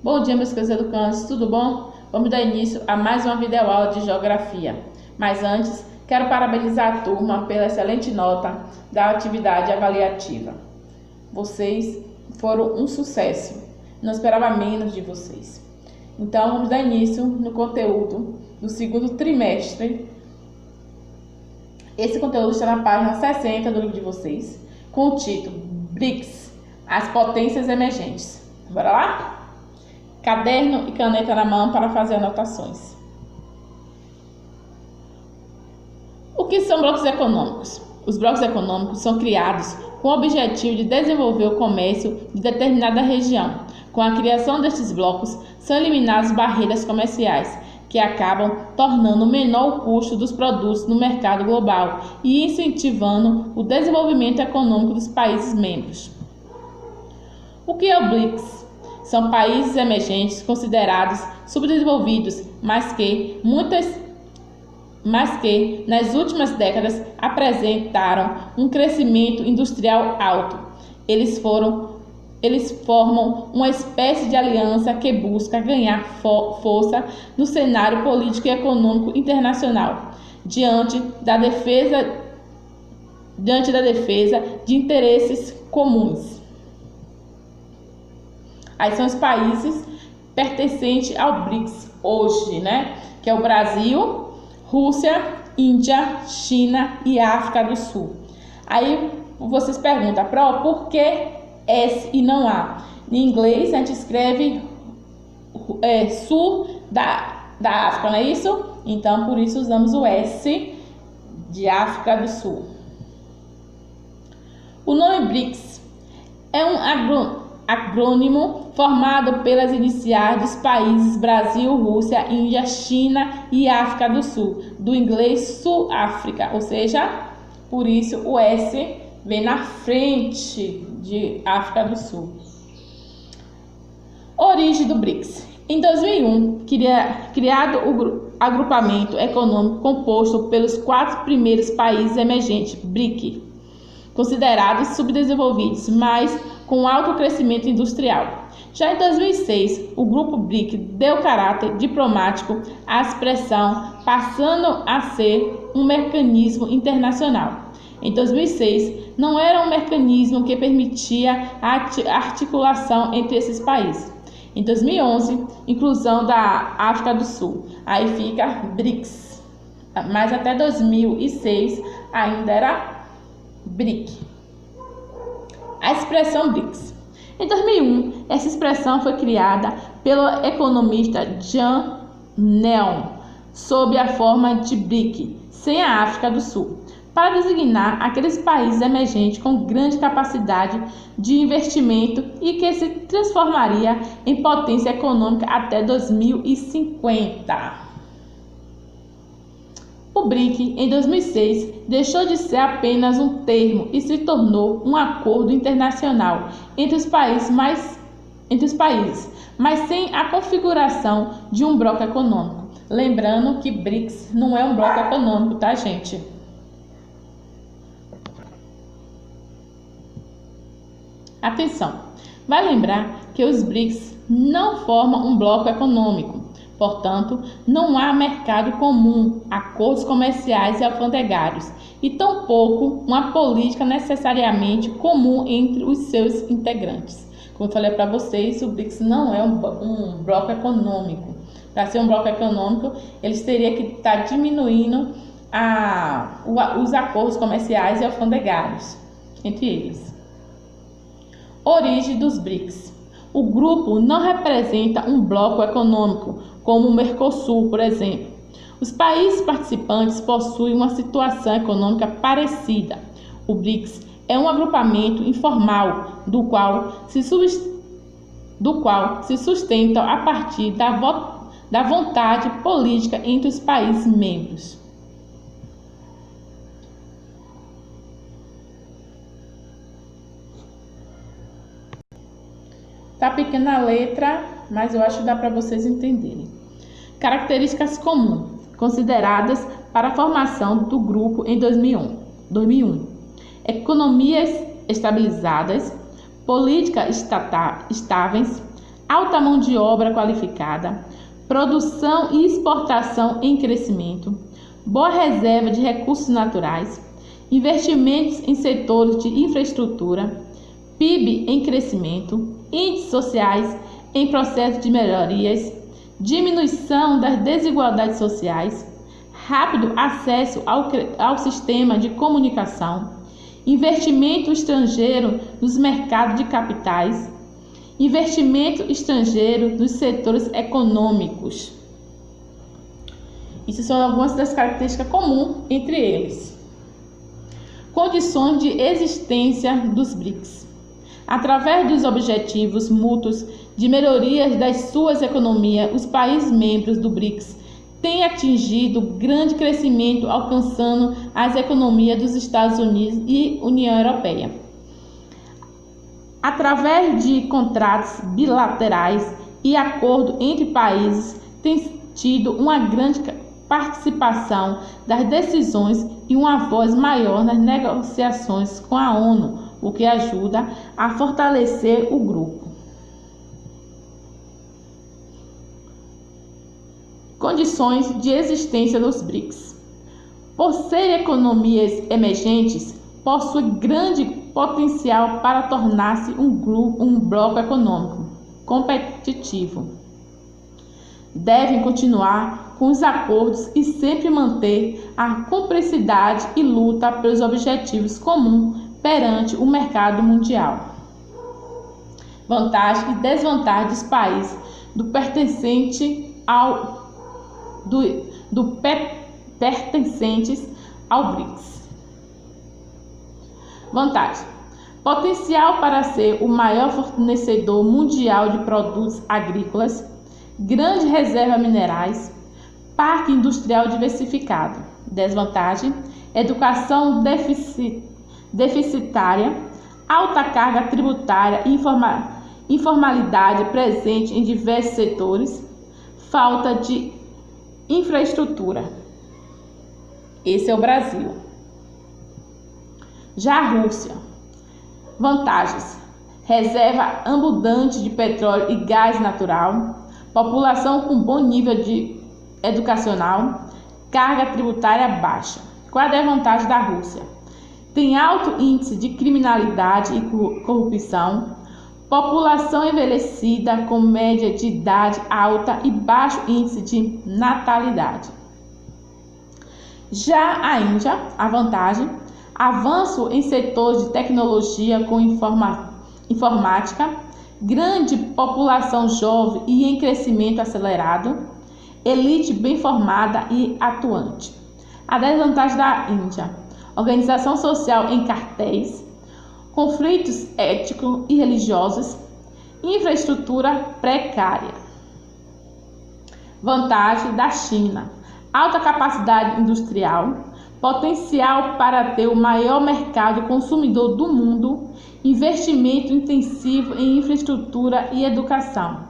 Bom dia, meus queridos educantes, tudo bom? Vamos dar início a mais uma videoaula de Geografia. Mas antes, quero parabenizar a turma pela excelente nota da atividade avaliativa. Vocês foram um sucesso, não esperava menos de vocês. Então, vamos dar início no conteúdo do segundo trimestre. Esse conteúdo está na página 60 do livro de vocês, com o título BRICS, as potências emergentes. Bora lá? Caderno e caneta na mão para fazer anotações. O que são blocos econômicos? Os blocos econômicos são criados com o objetivo de desenvolver o comércio de determinada região. Com a criação destes blocos, são eliminadas barreiras comerciais, que acabam tornando menor o custo dos produtos no mercado global e incentivando o desenvolvimento econômico dos países membros. O que é o BRICS? São países emergentes considerados subdesenvolvidos, mas que nas últimas décadas apresentaram um crescimento industrial alto. Eles formam uma espécie de aliança que busca ganhar força no cenário político e econômico internacional, diante da defesa de interesses comuns. Aí são os países pertencentes ao BRICS hoje, né? Que é o Brasil, Rússia, Índia, China e África do Sul. Aí vocês perguntam, por que S e não A? Em inglês a gente escreve sul da África, não é isso? Então por isso usamos o S de África do Sul. O nome BRICS é um acrônimo formado pelas iniciais dos países Brasil, Rússia, Índia, China e África do Sul, do inglês Sul-África, ou seja, por isso o S vem na frente de África do Sul. Origem do BRICS. Em 2001, criado o agrupamento econômico composto pelos 4 primeiros países emergentes, BRIC, considerados subdesenvolvidos, mas com alto crescimento industrial. Já em 2006, o grupo BRIC deu caráter diplomático à expressão, passando a ser um mecanismo internacional. Em 2006, não era um mecanismo que permitia a articulação entre esses países. Em 2011, inclusão da África do Sul, aí fica BRICS, mas até 2006 ainda era BRIC. A expressão BRICS. Em 2001, essa expressão foi criada pelo economista Jan Neon, sob a forma de BRIC, sem a África do Sul, para designar aqueles países emergentes com grande capacidade de investimento e que se transformaria em potência econômica até 2050. O BRIC, em 2006, deixou de ser apenas um termo e se tornou um acordo internacional entre os países, mas sem a configuração de um bloco econômico. Lembrando que BRICS não é um bloco econômico, tá, gente? Atenção! Vai lembrar que os BRICS não formam um bloco econômico. Portanto, não há mercado comum, acordos comerciais e alfandegários, e tampouco uma política necessariamente comum entre os seus integrantes. Como eu falei para vocês, o BRICS não é um bloco econômico. Para ser um bloco econômico, eles teriam que estar diminuindo os acordos comerciais e alfandegários entre eles. Origem dos BRICS. O grupo não representa um bloco econômico, como o Mercosul, por exemplo. Os países participantes possuem uma situação econômica parecida. O BRICS é um agrupamento informal, do qual se sustentam a partir da vontade política entre os países membros. Tá pequena a letra, mas eu acho que dá para vocês entenderem. Características comuns consideradas para a formação do grupo em 2001. Economias estabilizadas, políticas estáveis, alta mão de obra qualificada, produção e exportação em crescimento, boa reserva de recursos naturais, investimentos em setores de infraestrutura, PIB em crescimento, índices sociais em processo de melhorias, diminuição das desigualdades sociais, rápido acesso ao sistema de comunicação, investimento estrangeiro nos mercados de capitais, investimento estrangeiro nos setores econômicos. Isso são algumas das características comuns entre eles. Condições de existência dos BRICS. Através dos objetivos mútuos de melhoria das suas economias, os países membros do BRICS têm atingido grande crescimento, alcançando as economias dos Estados Unidos e União Europeia. Através de contratos bilaterais e acordos entre países, tem tido uma grande participação das decisões e uma voz maior nas negociações com a ONU, o que ajuda a fortalecer o grupo. Condições de existência dos BRICS. Por serem economias emergentes, possui grande potencial para tornar-se um bloco econômico competitivo. Devem continuar com os acordos e sempre manter a cumplicidade e luta pelos objetivos comuns perante o mercado mundial. Vantagens e desvantagens dos países pertencentes ao BRICS. Vantagem: potencial para ser o maior fornecedor mundial de produtos agrícolas, grande reserva minerais, parque industrial diversificado. Desvantagem: educação deficitária, alta carga tributária e informalidade presente em diversos setores, falta de infraestrutura. Esse é o Brasil. Já a Rússia. Vantagens: reserva abundante de petróleo e gás natural, população com bom nível educacional, carga tributária baixa. Qual é a desvantagem da Rússia? Tem alto índice de criminalidade e corrupção, população envelhecida com média de idade alta e baixo índice de natalidade. Já a Índia, a vantagem: avanço em setores de tecnologia com informática, grande população jovem e em crescimento acelerado, elite bem formada e atuante. A desvantagem da Índia: organização social em cartéis, conflitos étnicos e religiosos, infraestrutura precária. Vantagem da China: alta capacidade industrial, potencial para ter o maior mercado consumidor do mundo, investimento intensivo em infraestrutura e educação.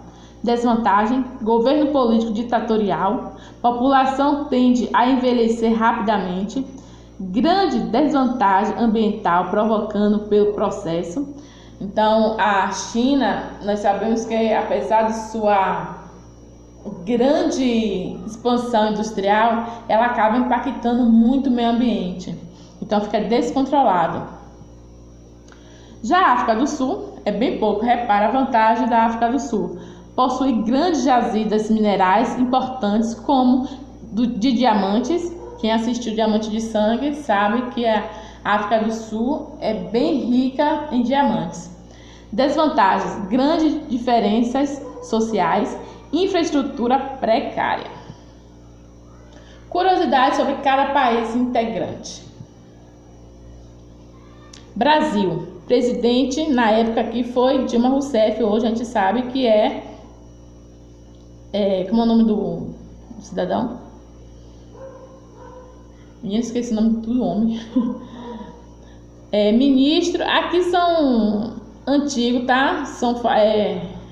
Desvantagem: governo político ditatorial, população tende a envelhecer rapidamente, grande desvantagem ambiental provocando pelo processo. Então, a China, nós sabemos que apesar de sua grande expansão industrial, ela acaba impactando muito o meio ambiente. Então, fica descontrolado. Já a África do Sul é bem pouco. Repara a vantagem da África do Sul: possui grandes jazidas minerais importantes como de diamantes. Quem assistiu Diamante de Sangue sabe que a África do Sul é bem rica em diamantes. Desvantagens: grandes diferenças sociais, infraestrutura precária. Curiosidades sobre cada país integrante. Brasil. Presidente na época que foi Dilma Rousseff, hoje a gente sabe que como é o nome do cidadão? Eu esqueci o nome do homem. Ministro, aqui são antigos, tá? São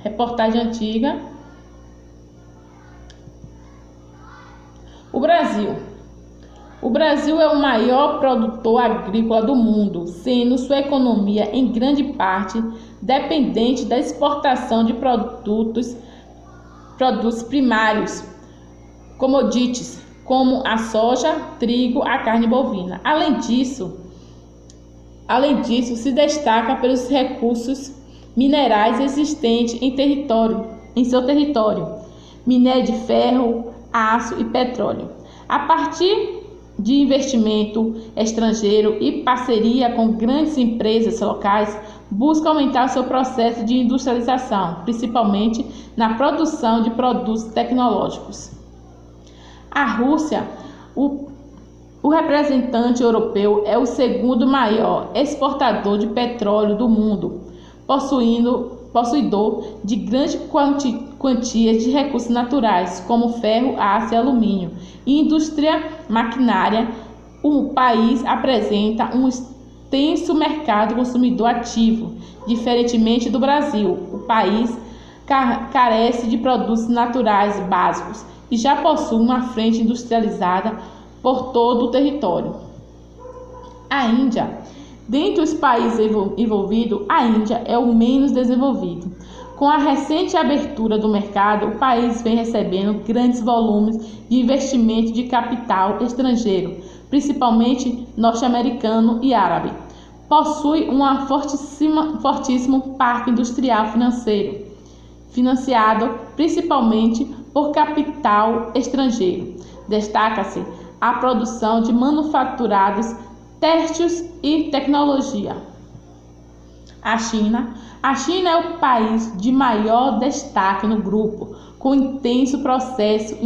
reportagem antiga. O Brasil. O Brasil é o maior produtor agrícola do mundo, sendo sua economia em grande parte dependente da exportação de produtos primários, commodities, como a soja, trigo, a carne bovina. Além disso, se destaca pelos recursos minerais existentes em seu território, minério de ferro, aço e petróleo. A partir de investimento estrangeiro e parceria com grandes empresas locais, busca aumentar o seu processo de industrialização, principalmente na produção de produtos tecnológicos. A Rússia, o representante europeu, é o segundo maior exportador de petróleo do mundo, possuidor de grandes quantias de recursos naturais, como ferro, aço e alumínio. Indústria maquinária, o país apresenta um extenso mercado consumidor ativo. Diferentemente do Brasil, o país carece de produtos naturais básicos e já possui uma frente industrializada por todo o território. A Índia, dentre os países envolvidos, a Índia é o menos desenvolvido. Com a recente abertura do mercado, o país vem recebendo grandes volumes de investimento de capital estrangeiro, principalmente norte-americano e árabe. Possui um fortíssimo parque industrial financiado principalmente por capital estrangeiro. Destaca-se a produção de manufaturados, têxteis e tecnologia. A China é o país de maior destaque no grupo, com intenso processo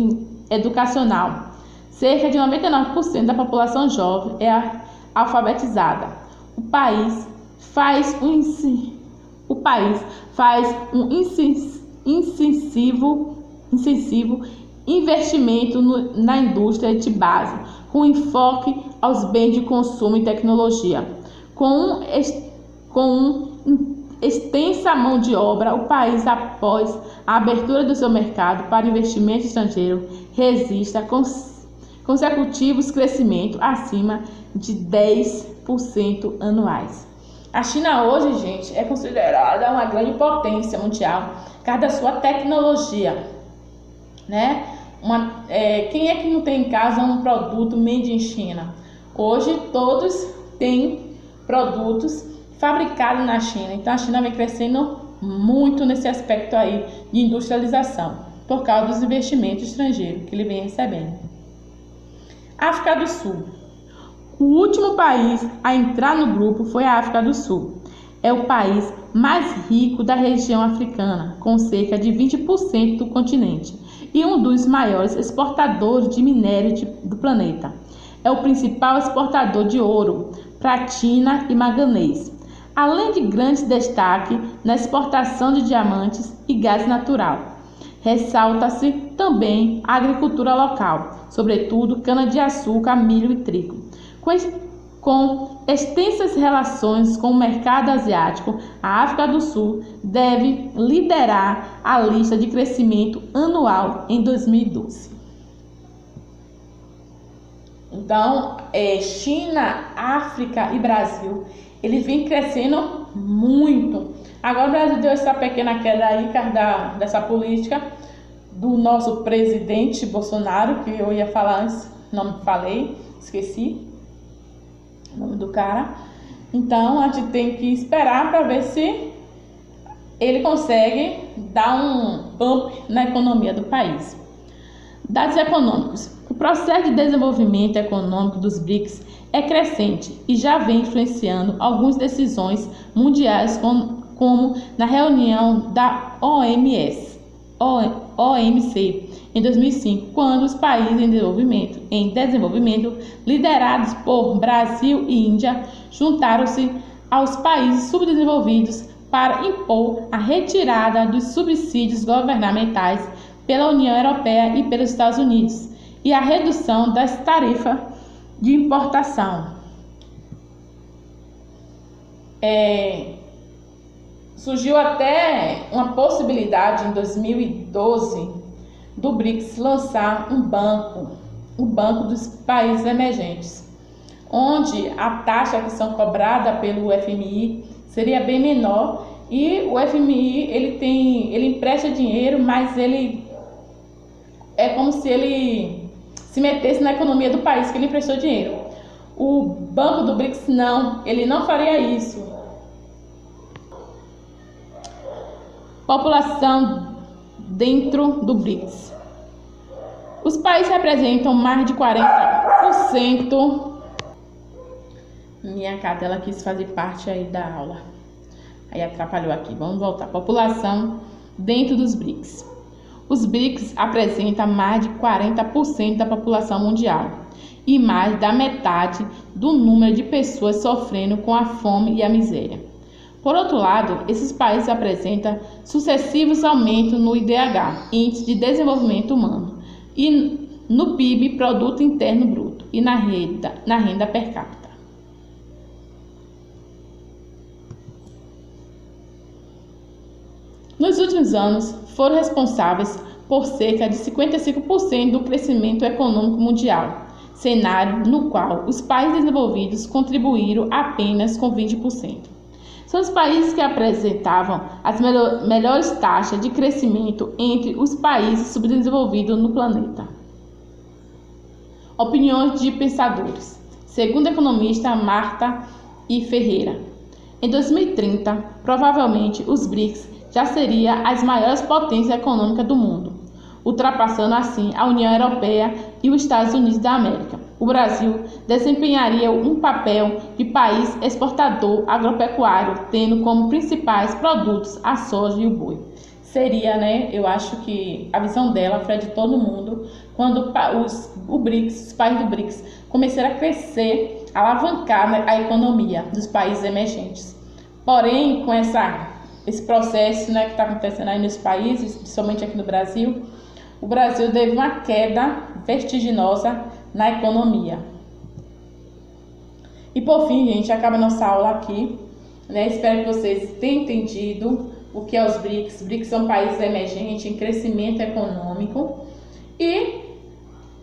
educacional. Cerca de 99% da população jovem é alfabetizada. O país faz um incisivo investimento na indústria de base, com enfoque aos bens de consumo e tecnologia. Com extensa mão de obra, o país, após a abertura do seu mercado para investimento estrangeiro, registra consecutivos crescimentos acima de 10% anuais. A China hoje, gente, é considerada uma grande potência mundial por causa da sua tecnologia, né? Quem é que não tem em casa um produto made in China? Hoje todos têm produtos fabricados na China. Então a China vem crescendo muito nesse aspecto aí de industrialização, por causa dos investimentos estrangeiros que ele vem recebendo. África do Sul. O último país a entrar no grupo foi a África do Sul. É o país mais rico da região africana, com cerca de 20% do continente, e um dos maiores exportadores de minério do planeta. É o principal exportador de ouro, platina e manganês, além de grande destaque na exportação de diamantes e gás natural. Ressalta-se também a agricultura local, sobretudo cana-de-açúcar, milho e trigo. Com extensas relações com o mercado asiático, a África do Sul deve liderar a lista de crescimento anual em 2012. Então, China, África e Brasil, eles vêm crescendo muito. Agora o Brasil deu essa pequena queda aí por causa dessa política do nosso presidente Bolsonaro, que eu ia falar antes, não falei, esqueci o nome do cara. Então a gente tem que esperar para ver se ele consegue dar um bump na economia do país. Dados econômicos. O processo de desenvolvimento econômico dos BRICS é crescente e já vem influenciando algumas decisões mundiais, como na reunião da OMC em 2005, quando os países em desenvolvimento liderados por Brasil e Índia juntaram-se aos países subdesenvolvidos para impor a retirada dos subsídios governamentais pela União Europeia e pelos Estados Unidos e a redução das tarifas de importação. Surgiu até uma possibilidade em 2012 do BRICS lançar um banco dos países emergentes, onde a taxa que são cobrada pelo FMI seria bem menor E o FMI, ele empresta dinheiro, mas ele é como se ele se metesse na economia do país que ele emprestou dinheiro. O Banco do BRICS não, ele não faria isso. População dentro do BRICS. Os países representam mais de 40%. Minha cadela quis fazer parte aí da aula. Aí atrapalhou aqui. Vamos voltar. População dentro dos BRICS. Os BRICS apresentam mais de 40% da população mundial e mais da metade do número de pessoas sofrendo com a fome e a miséria. Por outro lado, esses países apresentam sucessivos aumentos no IDH, Índice de Desenvolvimento Humano, e no PIB, Produto Interno Bruto, e na renda per capita. Nos últimos anos, foram responsáveis por cerca de 55% do crescimento econômico mundial, cenário no qual os países desenvolvidos contribuíram apenas com 20%. São os países que apresentavam as melhores taxas de crescimento entre os países subdesenvolvidos no planeta. Opiniões de pensadores. Segundo a economista Marta I. Ferreira, em 2030, provavelmente os BRICS já seriam as maiores potências econômicas do mundo, ultrapassando assim a União Europeia e os Estados Unidos da América. O Brasil desempenharia um papel de país exportador agropecuário, tendo como principais produtos a soja e o boi. Seria, eu acho que a visão dela foi de todo mundo, quando os BRICS, os países do BRICS, começaram a crescer, alavancar a economia dos países emergentes. Porém, com esse processo que está acontecendo aí nos países, principalmente aqui no Brasil, o Brasil teve uma queda vertiginosa na economia. E por fim, gente, acaba nossa aula aqui. Espero que vocês tenham entendido o que é os BRICS. Os BRICS são países emergentes em crescimento econômico. E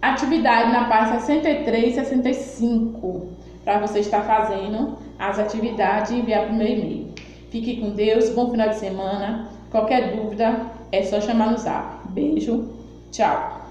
atividade na página 63 e 65, para você estar fazendo as atividades e enviar para o meu e-mail. Fique com Deus, bom final de semana. Qualquer dúvida é só chamar no zap. Beijo, tchau.